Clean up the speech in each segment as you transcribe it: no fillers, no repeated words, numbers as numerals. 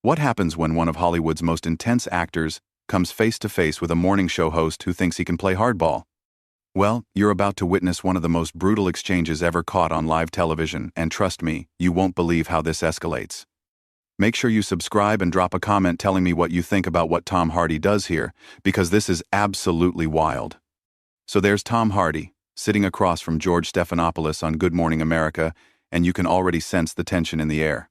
What happens when one of Hollywood's most intense actors comes face to face with a morning show host who thinks he can play hardball? Well, you're about to witness one of the most brutal exchanges ever caught on live television, and trust me, you won't believe how this escalates. Make sure you subscribe and drop a comment telling me what you think about what Tom Hardy does here, because this is absolutely wild. So there's Tom Hardy, sitting across from George Stephanopoulos on Good Morning America, and you can already sense the tension in the air.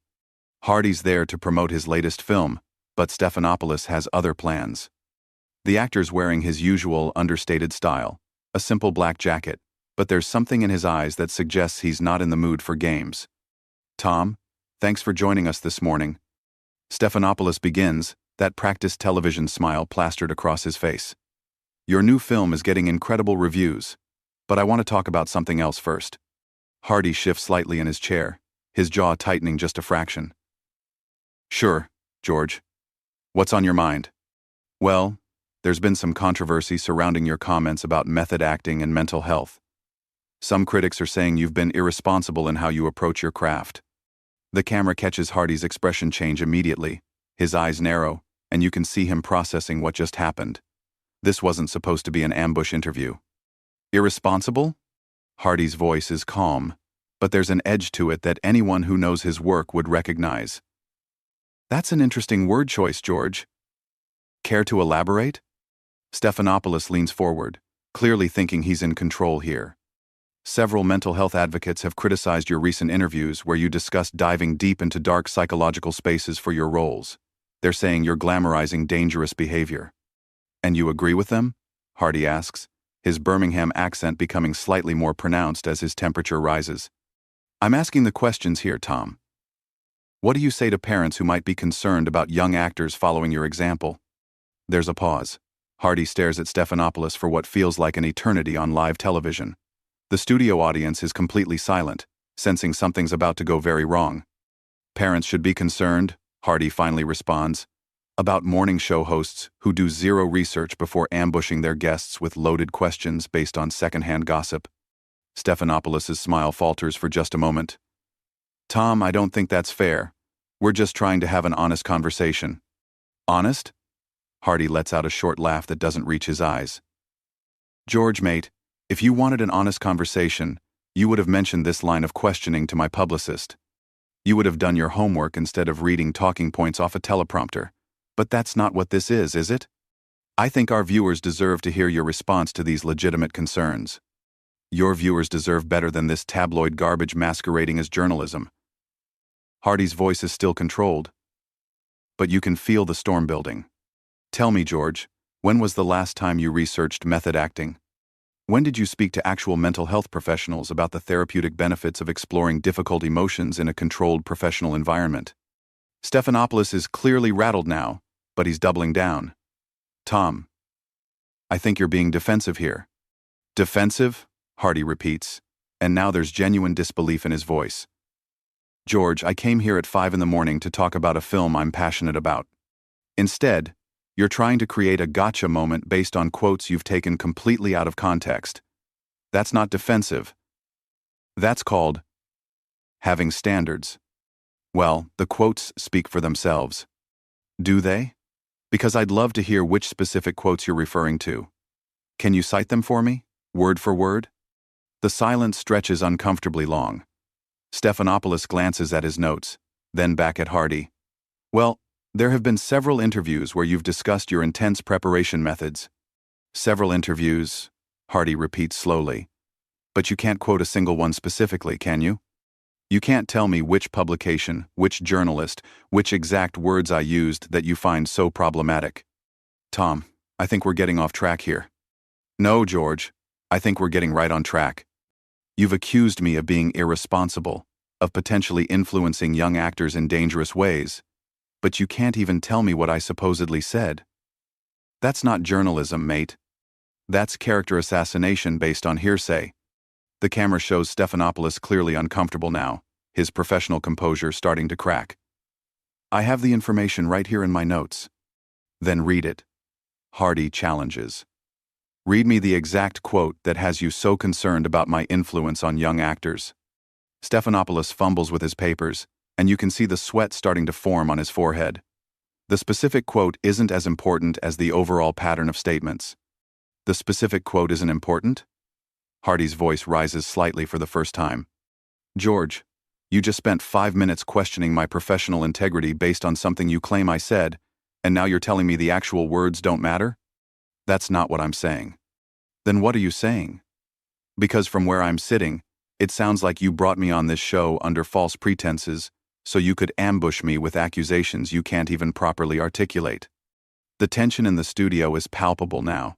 Hardy's there to promote his latest film, but Stephanopoulos has other plans. The actor's wearing his usual understated style, a simple black jacket, but there's something in his eyes that suggests he's not in the mood for games. Tom, thanks for joining us this morning. Stephanopoulos begins, that practiced television smile plastered across his face. Your new film is getting incredible reviews, but I want to talk about something else first. Hardy shifts slightly in his chair, his jaw tightening just a fraction. Sure, George. What's on your mind? Well, there's been some controversy surrounding your comments about method acting and mental health. Some critics are saying you've been irresponsible in how you approach your craft. The camera catches Hardy's expression change immediately, his eyes narrow, and you can see him processing what just happened. This wasn't supposed to be an ambush interview. Irresponsible? Hardy's voice is calm, but there's an edge to it that anyone who knows his work would recognize. That's an interesting word choice, George. Care to elaborate? Stephanopoulos leans forward, clearly thinking he's in control here. Several mental health advocates have criticized your recent interviews where you discussed diving deep into dark psychological spaces for your roles. They're saying you're glamorizing dangerous behavior. And you agree with them? Hardy asks, his Birmingham accent becoming slightly more pronounced as his temperature rises. I'm asking the questions here, Tom. What do you say to parents who might be concerned about young actors following your example? There's a pause. Hardy stares at Stephanopoulos for what feels like an eternity on live television. The studio audience is completely silent, sensing something's about to go very wrong. Parents should be concerned, Hardy finally responds, about morning show hosts who do zero research before ambushing their guests with loaded questions based on secondhand gossip. Stephanopoulos' smile falters for just a moment. Tom, I don't think that's fair. We're just trying to have an honest conversation. Honest? Hardy lets out a short laugh that doesn't reach his eyes. George, mate, if you wanted an honest conversation, you would have mentioned this line of questioning to my publicist. You would have done your homework instead of reading talking points off a teleprompter. But that's not what this is it? I think our viewers deserve to hear your response to these legitimate concerns. Your viewers deserve better than this tabloid garbage masquerading as journalism. Hardy's voice is still controlled, but you can feel the storm building. Tell me, George, when was the last time you researched method acting? When did you speak to actual mental health professionals about the therapeutic benefits of exploring difficult emotions in a controlled professional environment? Stephanopoulos is clearly rattled now, but he's doubling down. Tom, I think you're being defensive here. Defensive? Hardy repeats, and now there's genuine disbelief in his voice. George, I came here at 5 a.m. to talk about a film I'm passionate about. Instead, you're trying to create a gotcha moment based on quotes you've taken completely out of context. That's not defensive. That's called having standards. Well, the quotes speak for themselves. Do they? Because I'd love to hear which specific quotes you're referring to. Can you cite them for me, word for word? The silence stretches uncomfortably long. Stephanopoulos glances at his notes, then back at Hardy. Well, there have been several interviews where you've discussed your intense preparation methods. Several interviews, Hardy repeats slowly. But you can't quote a single one specifically, can you? You can't tell me which publication, which journalist, which exact words I used that you find so problematic. Tom, I think we're getting off track here. No, George, I think we're getting right on track. You've accused me of being irresponsible, of potentially influencing young actors in dangerous ways. But you can't even tell me what I supposedly said. That's not journalism, mate. That's character assassination based on hearsay. The camera shows Stephanopoulos clearly uncomfortable now, his professional composure starting to crack. I have the information right here in my notes. Then read it. Hardy challenges. Read me the exact quote that has you so concerned about my influence on young actors. Stephanopoulos fumbles with his papers, and you can see the sweat starting to form on his forehead. The specific quote isn't as important as the overall pattern of statements. The specific quote isn't important? Hardy's voice rises slightly for the first time. George, you just spent 5 minutes questioning my professional integrity based on something you claim I said, and now you're telling me the actual words don't matter? That's not what I'm saying. Then what are you saying? Because from where I'm sitting, it sounds like you brought me on this show under false pretenses, so you could ambush me with accusations you can't even properly articulate. The tension in the studio is palpable now.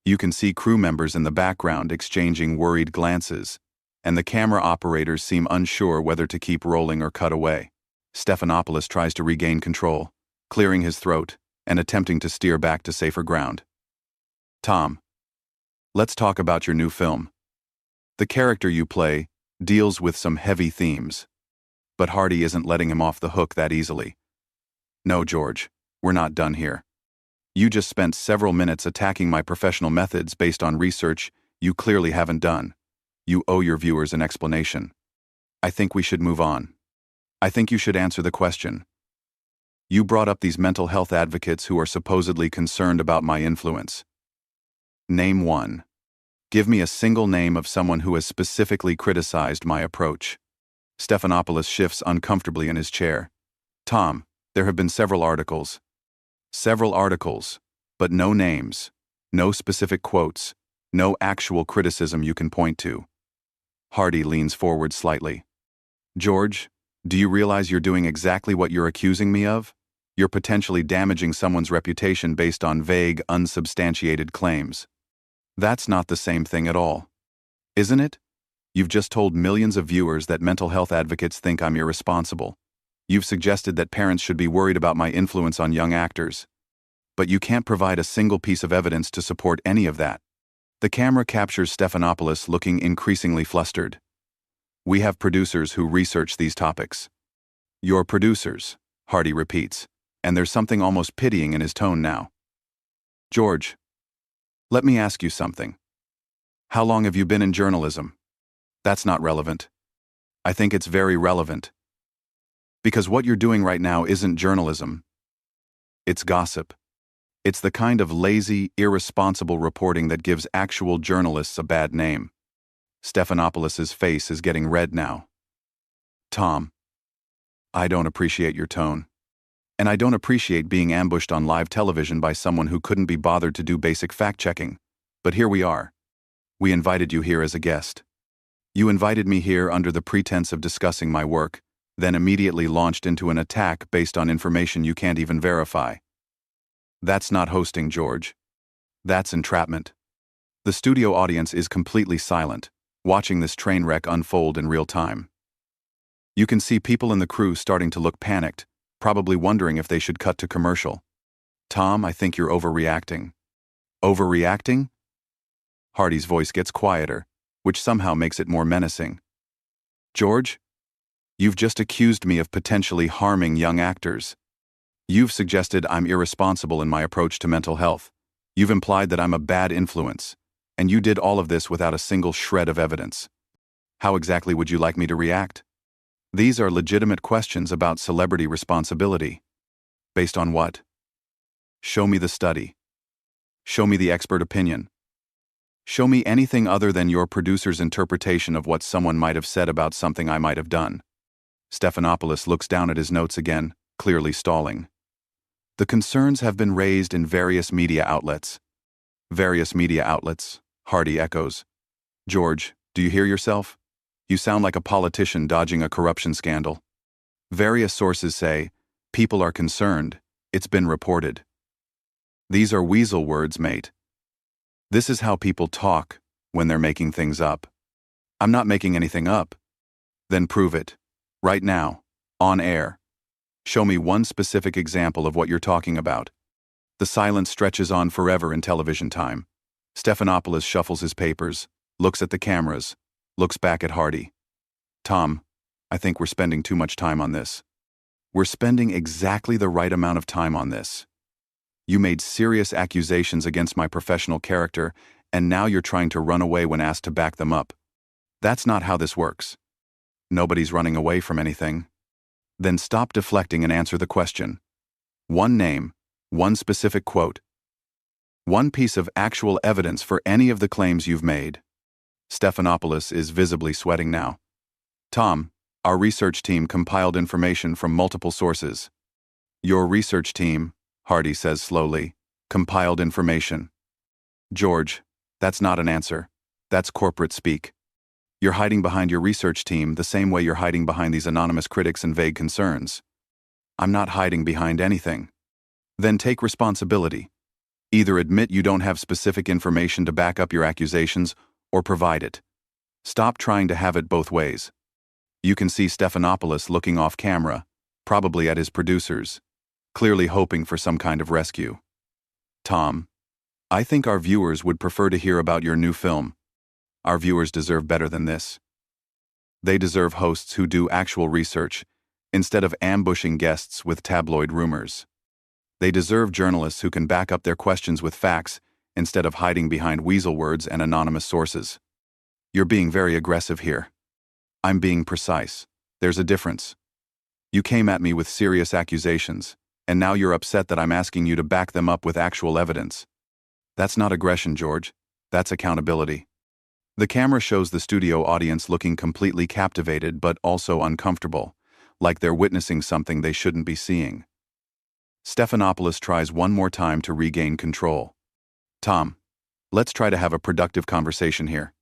You can see crew members in the background exchanging worried glances, and the camera operators seem unsure whether to keep rolling or cut away. Stephanopoulos tries to regain control, clearing his throat and attempting to steer back to safer ground. Tom, let's talk about your new film. The character you play deals with some heavy themes, but Hardy isn't letting him off the hook that easily. No, George, we're not done here. You just spent several minutes attacking my professional methods based on research you clearly haven't done. You owe your viewers an explanation. I think we should move on. I think you should answer the question. You brought up these mental health advocates who are supposedly concerned about my influence. Name one. Give me a single name of someone who has specifically criticized my approach. Stephanopoulos shifts uncomfortably in his chair. Tom, there have been several articles. Several articles, but no names, no specific quotes, no actual criticism you can point to. Hardy leans forward slightly. George, do you realize you're doing exactly what you're accusing me of? You're potentially damaging someone's reputation based on vague, unsubstantiated claims. That's not the same thing at all. Isn't it? You've just told millions of viewers that mental health advocates think I'm irresponsible. You've suggested that parents should be worried about my influence on young actors. But you can't provide a single piece of evidence to support any of that. The camera captures Stephanopoulos looking increasingly flustered. We have producers who research these topics. Your producers, Hardy repeats, and there's something almost pitying in his tone now. George, let me ask you something. How long have you been in journalism? That's not relevant. I think it's very relevant. Because what you're doing right now isn't journalism. It's gossip. It's the kind of lazy, irresponsible reporting that gives actual journalists a bad name. Stephanopoulos' face is getting red now. Tom, I don't appreciate your tone. And I don't appreciate being ambushed on live television by someone who couldn't be bothered to do basic fact-checking. But here we are. We invited you here as a guest. You invited me here under the pretense of discussing my work, then immediately launched into an attack based on information you can't even verify. That's not hosting, George. That's entrapment. The studio audience is completely silent, watching this train wreck unfold in real time. You can see people in the crew starting to look panicked, probably wondering if they should cut to commercial. Tom, I think you're overreacting. Overreacting? Hardy's voice gets quieter, which somehow makes it more menacing. George, you've just accused me of potentially harming young actors. You've suggested I'm irresponsible in my approach to mental health. You've implied that I'm a bad influence, and you did all of this without a single shred of evidence. How exactly would you like me to react? These are legitimate questions about celebrity responsibility. Based on what? Show me the study. Show me the expert opinion. Show me anything other than your producer's interpretation of what someone might have said about something I might have done. Stephanopoulos looks down at his notes again, clearly stalling. The concerns have been raised in various media outlets. Various media outlets, Hardy echoes. George, do you hear yourself? You sound like a politician dodging a corruption scandal. Various sources say, people are concerned, it's been reported. These are weasel words, mate. This is how people talk when they're making things up. I'm not making anything up. Then prove it. Right now. On air. Show me one specific example of what you're talking about. The silence stretches on forever in television time. Stephanopoulos shuffles his papers, looks at the cameras, looks back at Hardy. Tom, I think we're spending too much time on this. We're spending exactly the right amount of time on this. You made serious accusations against my professional character, and now you're trying to run away when asked to back them up. That's not how this works. Nobody's running away from anything. Then stop deflecting and answer the question. One name, one specific quote, one piece of actual evidence for any of the claims you've made. Stephanopoulos is visibly sweating now. Tom, our research team compiled information from multiple sources. Your research team, Hardy says slowly, compiled information. George, that's not an answer. That's corporate speak. You're hiding behind your research team the same way you're hiding behind these anonymous critics and vague concerns. I'm not hiding behind anything. Then take responsibility. Either admit you don't have specific information to back up your accusations, or provide it. Stop trying to have it both ways. You can see Stephanopoulos looking off camera, probably at his producers, clearly hoping for some kind of rescue. Tom, I think our viewers would prefer to hear about your new film. Our viewers deserve better than this. They deserve hosts who do actual research, instead of ambushing guests with tabloid rumors. They deserve journalists who can back up their questions with facts, instead of hiding behind weasel words and anonymous sources. You're being very aggressive here. I'm being precise. There's a difference. You came at me with serious accusations, and now you're upset that I'm asking you to back them up with actual evidence. That's not aggression, George. That's accountability. The camera shows the studio audience looking completely captivated but also uncomfortable, like they're witnessing something they shouldn't be seeing. Stephanopoulos tries one more time to regain control. Tom, let's try to have a productive conversation here.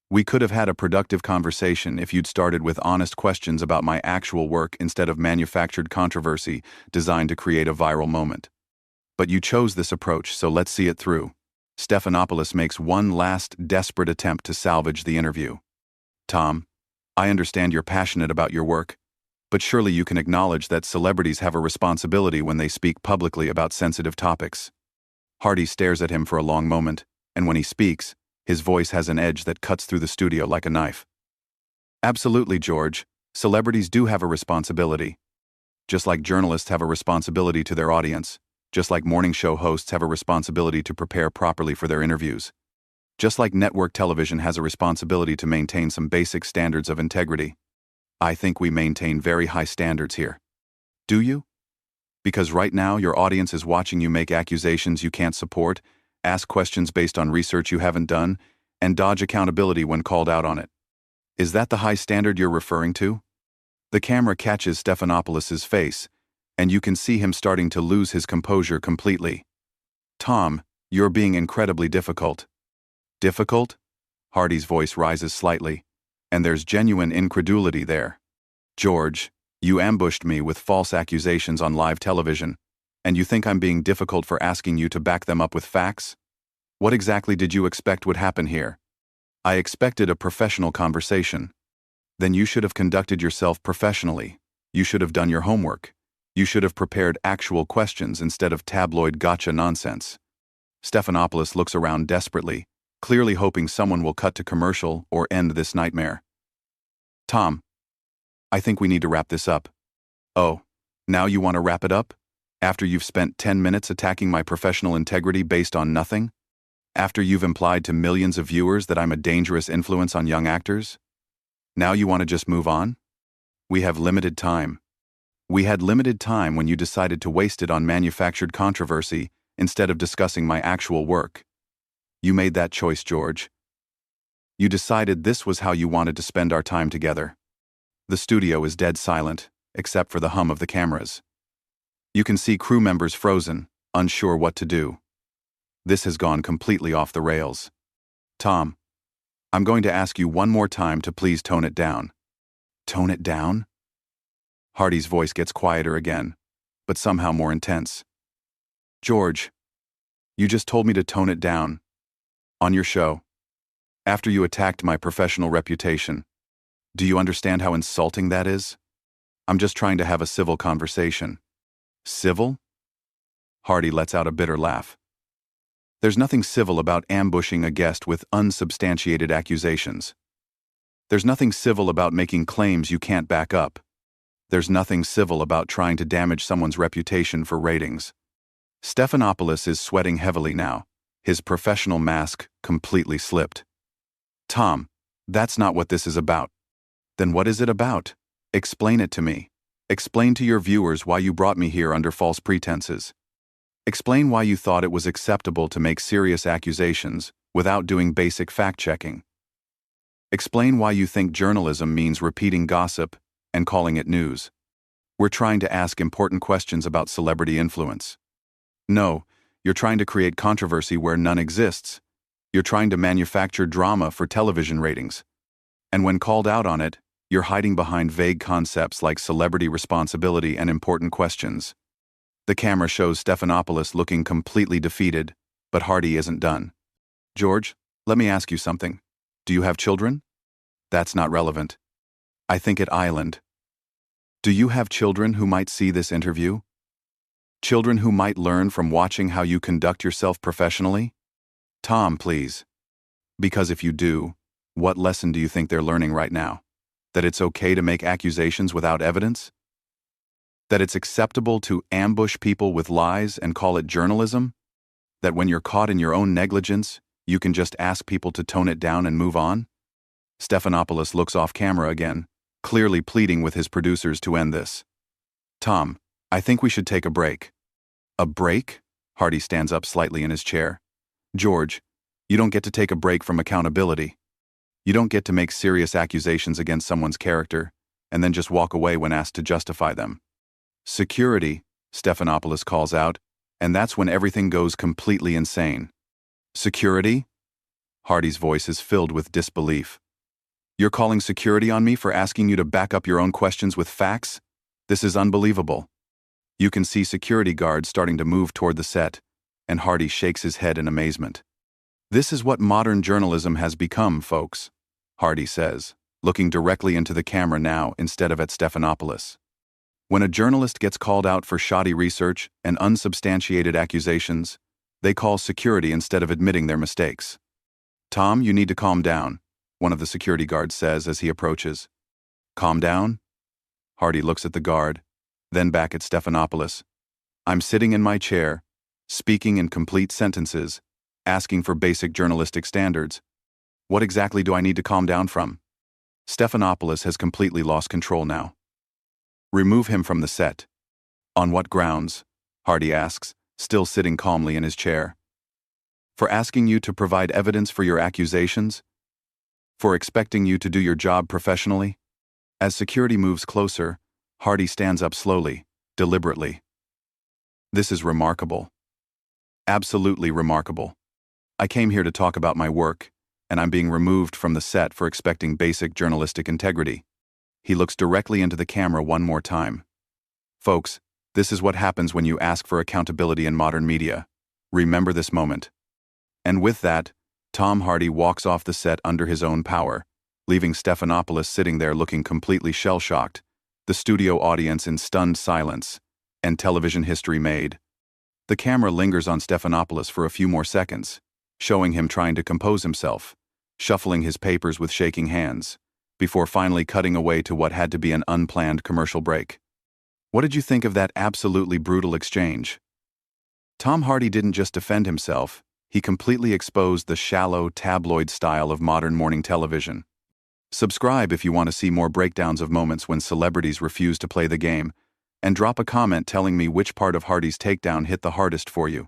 We could have had a productive conversation if you'd started with honest questions about my actual work instead of manufactured controversy designed to create a viral moment. But you chose this approach, so let's see it through. Stephanopoulos makes one last desperate attempt to salvage the interview. Tom, I understand you're passionate about your work, but surely you can acknowledge that celebrities have a responsibility when they speak publicly about sensitive topics. Hardy stares at him for a long moment, and when he speaks, his voice has an edge that cuts through the studio like a knife. Absolutely, George. Celebrities do have a responsibility. Just like journalists have a responsibility to their audience, just like morning show hosts have a responsibility to prepare properly for their interviews, just like network television has a responsibility to maintain some basic standards of integrity. I think we maintain very high standards here. Do you? Because right now your audience is watching you make accusations you can't support, ask questions based on research you haven't done, and dodge accountability when called out on it. Is that the high standard you're referring to? The camera catches Stephanopoulos' face, and you can see him starting to lose his composure completely. Tom, you're being incredibly difficult. Difficult? Hardy's voice rises slightly, and there's genuine incredulity there. George, you ambushed me with false accusations on live television, and you think I'm being difficult for asking you to back them up with facts? What exactly did you expect would happen here? I expected a professional conversation. Then you should have conducted yourself professionally. You should have done your homework. You should have prepared actual questions instead of tabloid gotcha nonsense. Stephanopoulos looks around desperately, clearly hoping someone will cut to commercial or end this nightmare. Tom, I think we need to wrap this up. Oh, now you want to wrap it up? After you've spent 10 minutes attacking my professional integrity based on nothing? After you've implied to millions of viewers that I'm a dangerous influence on young actors? Now you want to just move on? We have limited time. We had limited time when you decided to waste it on manufactured controversy instead of discussing my actual work. You made that choice, George. You decided this was how you wanted to spend our time together. The studio is dead silent, except for the hum of the cameras. You can see crew members frozen, unsure what to do. This has gone completely off the rails. Tom, I'm going to ask you one more time to please tone it down. Tone it down? Hardy's voice gets quieter again, but somehow more intense. George, you just told me to tone it down. On your show. After you attacked my professional reputation. Do you understand how insulting that is? I'm just trying to have a civil conversation. Civil? Hardy lets out a bitter laugh. There's nothing civil about ambushing a guest with unsubstantiated accusations. There's nothing civil about making claims you can't back up. There's nothing civil about trying to damage someone's reputation for ratings. Stephanopoulos is sweating heavily now, his professional mask completely slipped. Tom, that's not what this is about. Then what is it about? Explain it to me. Explain to your viewers why you brought me here under false pretenses. Explain why you thought it was acceptable to make serious accusations without doing basic fact-checking. Explain why you think journalism means repeating gossip and calling it news. We're trying to ask important questions about celebrity influence. No, you're trying to create controversy where none exists. You're trying to manufacture drama for television ratings. And when called out on it, you're hiding behind vague concepts like celebrity responsibility and important questions. The camera shows Stephanopoulos looking completely defeated, but Hardy isn't done. George, let me ask you something. Do you have children? That's not relevant. I think at Island. Do you have children who might see this interview? Children who might learn from watching how you conduct yourself professionally? Tom, please. Because if you do, what lesson do you think they're learning right now? That it's okay to make accusations without evidence? That it's acceptable to ambush people with lies and call it journalism? That when you're caught in your own negligence, you can just ask people to tone it down and move on? Stephanopoulos looks off camera again, clearly pleading with his producers to end this. Tom, I think we should take a break. A break? Hardy stands up slightly in his chair. George, you don't get to take a break from accountability. You don't get to make serious accusations against someone's character and then just walk away when asked to justify them. Security, Stephanopoulos calls out, and that's when everything goes completely insane. Security? Hardy's voice is filled with disbelief. You're calling security on me for asking you to back up your own questions with facts? This is unbelievable. You can see security guards starting to move toward the set, and Hardy shakes his head in amazement. This is what modern journalism has become, folks, Hardy says, looking directly into the camera now instead of at Stephanopoulos. When a journalist gets called out for shoddy research and unsubstantiated accusations, they call security instead of admitting their mistakes. Tom, you need to calm down, one of the security guards says as he approaches. Calm down? Hardy looks at the guard, then back at Stephanopoulos. I'm sitting in my chair, speaking in complete sentences, asking for basic journalistic standards. What exactly do I need to calm down from? Stephanopoulos has completely lost control now. Remove him from the set. On what grounds? Hardy asks, still sitting calmly in his chair. For asking you to provide evidence for your accusations? For expecting you to do your job professionally? As security moves closer, Hardy stands up slowly, deliberately. This is remarkable. Absolutely remarkable. I came here to talk about my work, and I'm being removed from the set for expecting basic journalistic integrity. He looks directly into the camera one more time. Folks, this is what happens when you ask for accountability in modern media. Remember this moment. And with that, Tom Hardy walks off the set under his own power, leaving Stephanopoulos sitting there looking completely shell-shocked, the studio audience in stunned silence, and television history made. The camera lingers on Stephanopoulos for a few more seconds, showing him trying to compose himself, shuffling his papers with shaking hands, before finally cutting away to what had to be an unplanned commercial break. What did you think of that absolutely brutal exchange? Tom Hardy didn't just defend himself, he completely exposed the shallow, tabloid style of modern morning television. Subscribe if you want to see more breakdowns of moments when celebrities refuse to play the game, and drop a comment telling me which part of Hardy's takedown hit the hardest for you.